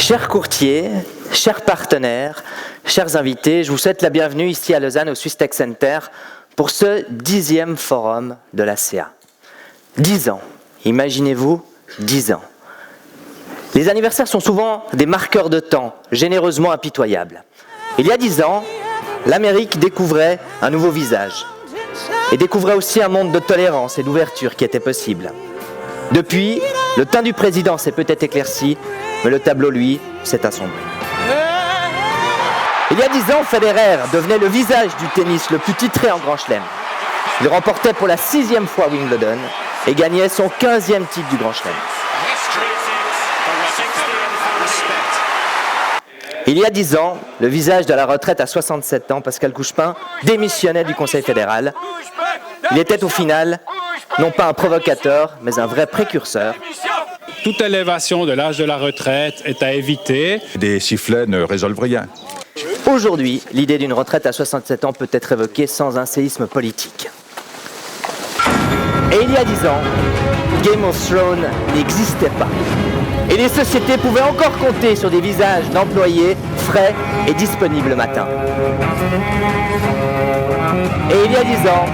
Chers courtiers, chers partenaires, chers invités, je vous souhaite la bienvenue ici à Lausanne au Swiss Tech Center pour ce 10e forum de la CA. 10 ans, imaginez-vous, 10 ans. Les anniversaires sont souvent des marqueurs de temps, généreusement impitoyables. Il y a 10 ans, l'Amérique découvrait un nouveau visage et découvrait aussi un monde de tolérance et d'ouverture qui était possible. Depuis, le teint du président s'est peut-être éclairci, mais le tableau, lui, s'est assombri. Il y a 10 ans, Federer devenait le visage du tennis le plus titré en Grand Chelem. Il remportait pour la 6e fois Wimbledon et gagnait son 15e titre du Grand Chelem. Il y a 10 ans, le visage de la retraite à 67 ans, Pascal Couchepin, démissionnait du Conseil fédéral. Il était au final, non pas un provocateur, mais un vrai précurseur. Toute élévation de l'âge de la retraite est à éviter. Des sifflets ne résolvent rien. Aujourd'hui, l'idée d'une retraite à 67 ans peut être évoquée sans un séisme politique. Et il y a 10 ans, Game of Thrones n'existait pas. Et les sociétés pouvaient encore compter sur des visages d'employés frais et disponibles le matin. Et il y a 10 ans,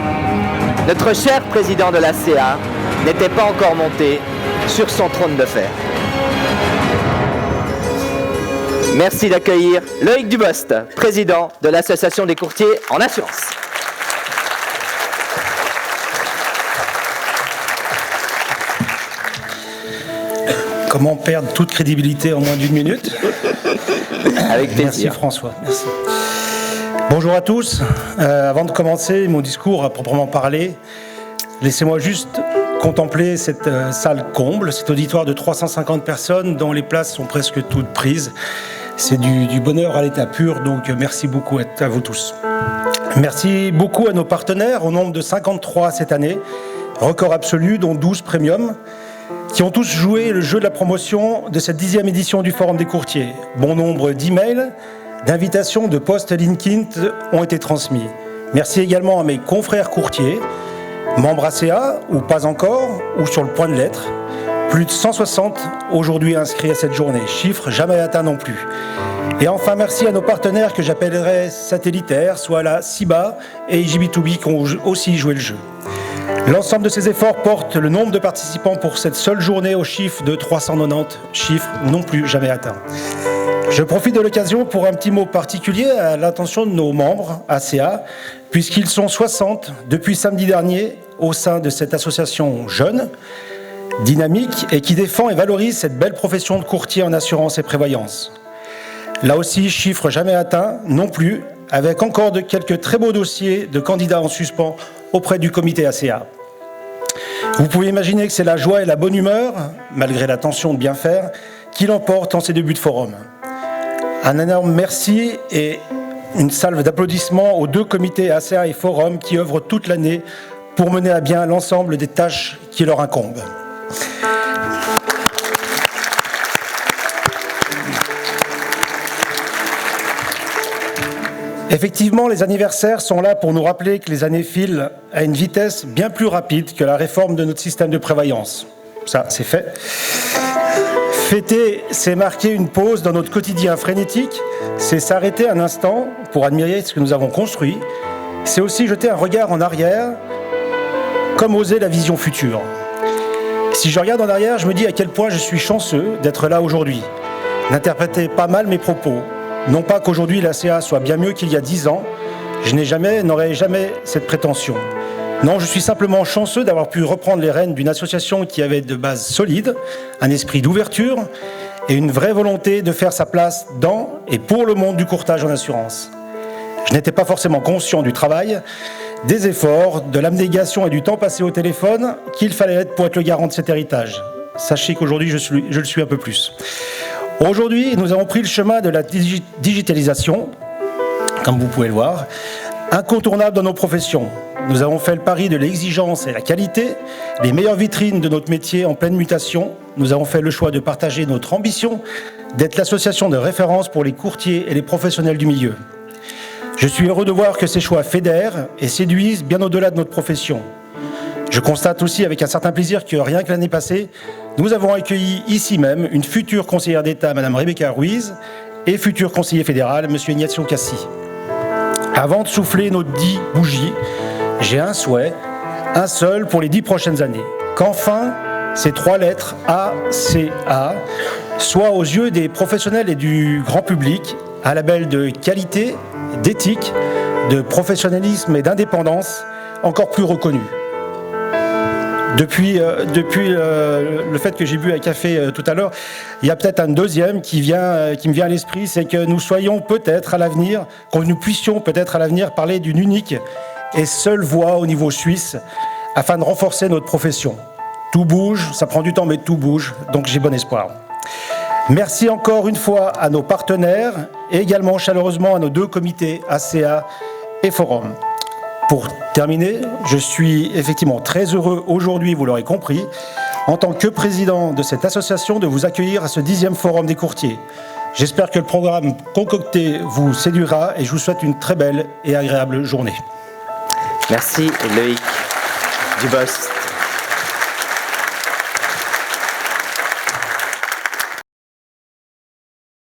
notre cher président de la CA n'était pas encore monté sur son trône de fer. Merci d'accueillir Loïc Dubost, président de l'Association des courtiers en assurance. Comment perdre toute crédibilité en moins d'une minute? Avec plaisir. Merci François. Merci. Bonjour à tous. Avant de commencer mon discours à proprement parler, laissez-moi juste contempler cette salle comble, cet auditoire de 350 personnes dont les places sont presque toutes prises. C'est du bonheur à l'état pur, donc merci beaucoup à vous tous. Merci beaucoup à nos partenaires, au nombre de 53 cette année, record absolu, dont 12 premium, qui ont tous joué le jeu de la promotion de cette 10e édition du Forum des courtiers. Bon nombre d'emails, d'invitations, de posts LinkedIn ont été transmis. Merci également à mes confrères courtiers, membres ACA ou pas encore, ou sur le point de l'être. Plus de 160 aujourd'hui inscrits à cette journée, chiffre jamais atteint non plus. Et enfin, merci à nos partenaires que j'appellerai satellitaires, soit la CIBA et JB2B qui ont aussi joué le jeu. L'ensemble de ces efforts porte le nombre de participants pour cette seule journée au chiffre de 390, chiffre non plus jamais atteint. Je profite de l'occasion pour un petit mot particulier à l'attention de nos membres ACA, puisqu'ils sont 60 depuis samedi dernier au sein de cette association jeune, dynamique et qui défend et valorise cette belle profession de courtier en assurance et prévoyance. Là aussi, chiffre jamais atteint non plus, avec encore quelques très beaux dossiers de candidats en suspens auprès du comité ACA. Vous pouvez imaginer que c'est la joie et la bonne humeur, malgré la tension de bien faire, qui l'emportent en ces débuts de forum. Un énorme merci et une salve d'applaudissements aux deux comités ACA et Forum qui œuvrent toute l'année pour mener à bien l'ensemble des tâches qui leur incombent. Effectivement, les anniversaires sont là pour nous rappeler que les années filent à une vitesse bien plus rapide que la réforme de notre système de prévoyance. Ça, c'est fait. Fêter, c'est marquer une pause dans notre quotidien frénétique, c'est s'arrêter un instant pour admirer ce que nous avons construit, c'est aussi jeter un regard en arrière, comme oser la vision future. Si je regarde en arrière, je me dis à quel point je suis chanceux d'être là aujourd'hui, d'interpréter pas mal mes propos. Non pas qu'aujourd'hui la CA soit bien mieux qu'il y a 10 ans, je n'aurais jamais cette prétention. Non, je suis simplement chanceux d'avoir pu reprendre les rênes d'une association qui avait de bases solides, un esprit d'ouverture et une vraie volonté de faire sa place dans et pour le monde du courtage en assurance. Je n'étais pas forcément conscient du travail, des efforts, de l'abnégation et du temps passé au téléphone qu'il fallait être pour être le garant de cet héritage. Sachez qu'aujourd'hui, je le suis un peu plus. Aujourd'hui, nous avons pris le chemin de la digitalisation, comme vous pouvez le voir, incontournable dans nos professions. Nous avons fait le pari de l'exigence et la qualité, les meilleures vitrines de notre métier en pleine mutation. Nous avons fait le choix de partager notre ambition d'être l'association de référence pour les courtiers et les professionnels du milieu. Je suis heureux de voir que ces choix fédèrent et séduisent bien au-delà de notre profession. Je constate aussi avec un certain plaisir que rien que l'année passée, nous avons accueilli ici même une future conseillère d'État, Madame Rebecca Ruiz, et futur conseiller fédéral, Monsieur Ignacio Cassi. Avant de souffler nos 10 bougies, j'ai un souhait, un seul pour les 10 prochaines années. Qu'enfin, ces 3 lettres ACA soient aux yeux des professionnels et du grand public un label de qualité, d'éthique, de professionnalisme et d'indépendance encore plus reconnu. Depuis le fait que j'ai bu un café tout à l'heure, il y a peut-être un deuxième qui me vient à l'esprit, c'est que nous soyons peut-être à l'avenir, que nous puissions peut-être à l'avenir parler d'une unique et seule voix au niveau suisse afin de renforcer notre profession. Tout bouge, ça prend du temps mais tout bouge, donc j'ai bon espoir. Merci encore une fois à nos partenaires et également chaleureusement à nos 2 comités ACA et Forum. Pour terminer, je suis effectivement très heureux aujourd'hui, vous l'aurez compris, en tant que président de cette association, de vous accueillir à ce 10e Forum des courtiers. J'espère que le programme concocté vous séduira et je vous souhaite une très belle et agréable journée. Merci Loïc Dubos.